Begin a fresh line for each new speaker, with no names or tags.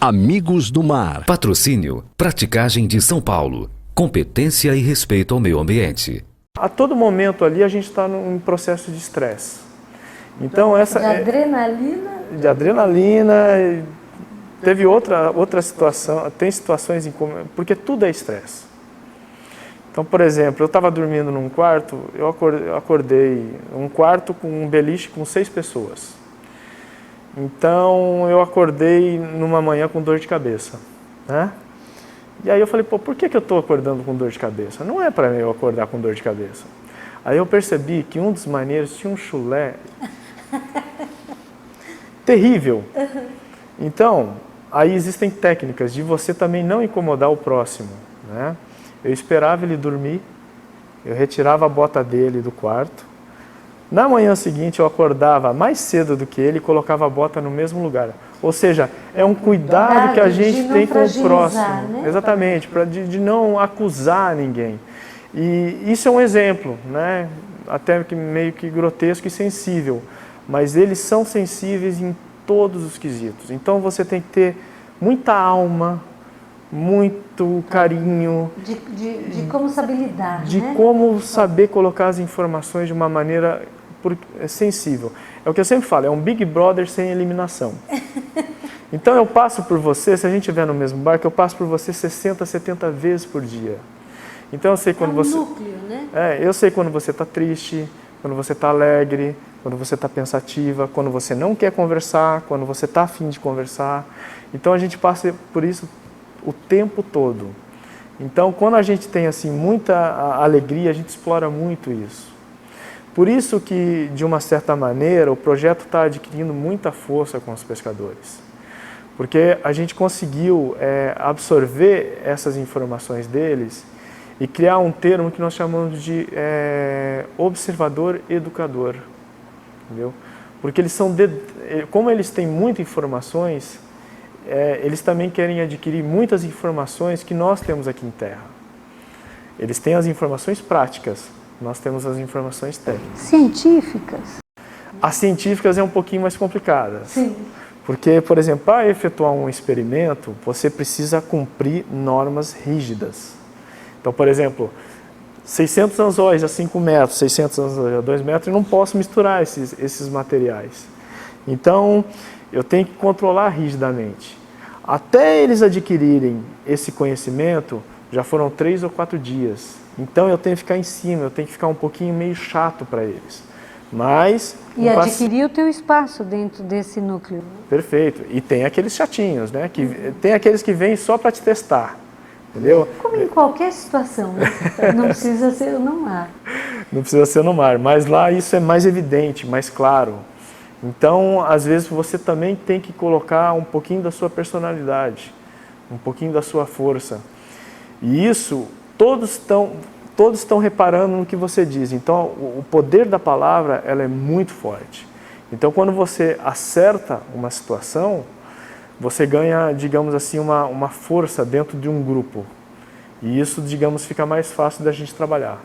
Amigos do Mar.
Patrocínio Praticagem de São Paulo. Competência e respeito ao meio ambiente.
A todo momento ali a gente está num processo de estresse. Então essa
de adrenalina.
De adrenalina. Teve outra situação, tem situações porque tudo é estresse. Então, por exemplo, eu estava dormindo num quarto, eu acordei um quarto com um beliche com 6 pessoas. Então eu acordei numa manhã com dor de cabeça, né? E aí eu falei, pô, por que eu estou acordando com dor de cabeça? Não é para eu acordar com dor de cabeça. Aí eu percebi que um dos marinheiros tinha um chulé terrível. Então, aí existem técnicas de você também não incomodar o próximo, né? Eu esperava ele dormir, eu retirava a bota dele do quarto. Na manhã seguinte eu acordava mais cedo do que ele e colocava a bota no mesmo lugar. Ou seja, é um cuidado que a gente tem com o próximo.
Né?
Exatamente, de não acusar ninguém. E isso é um exemplo, né? Até que meio que grotesco e sensível. Mas eles são sensíveis em todos os quesitos. Então você tem que ter muita alma, muito carinho.
De como saber lidar,
de
né?
como saber colocar as informações de uma maneira sensível. É o que eu sempre falo, é um Big Brother sem eliminação. Então eu passo por você, se a gente estiver no mesmo barco, eu passo por você 60, 70 vezes por dia. Então eu sei quando você...
núcleo, né?
eu sei quando você está triste, quando você está alegre, quando você está pensativa, quando você não quer conversar, quando você está afim de conversar. Então a gente passa por isso o tempo todo. Então quando a gente tem assim muita alegria, a gente explora muito isso. Por isso que, de uma certa maneira, o projeto está adquirindo muita força com os pescadores. Porque a gente conseguiu absorver essas informações deles e criar um termo que nós chamamos de observador-educador. Entendeu? Porque eles são, como eles têm muitas informações, eles também querem adquirir muitas informações que nós temos aqui em terra. Eles têm as informações práticas, nós temos as informações técnicas.
Científicas?
As científicas é um pouquinho mais complicadas.
Sim.
Porque, por exemplo, para efetuar um experimento, você precisa cumprir normas rígidas. Então, por exemplo, 600 anzóis a 5 metros, 600 anzóis a 2 metros, eu não posso misturar esses materiais. Então, eu tenho que controlar rigidamente. Até eles adquirirem esse conhecimento, já foram 3 ou 4 dias. Então, eu tenho que ficar em cima, eu tenho que ficar um pouquinho meio chato para eles. Mas...
E adquirir o teu espaço dentro desse núcleo.
Perfeito. E tem aqueles chatinhos, né? Tem aqueles que vêm só para te testar. Entendeu?
Como em qualquer situação, né? Não precisa ser no mar.
Não precisa ser no mar, mas lá isso é mais evidente, mais claro. Então, às vezes, você também tem que colocar um pouquinho da sua personalidade, um pouquinho da sua força. E isso, todos estão reparando no que você diz. Então, o poder da palavra, ela é muito forte. Então, quando você acerta uma situação, você ganha, digamos assim, uma força dentro de um grupo. E isso, digamos, fica mais fácil da gente trabalhar.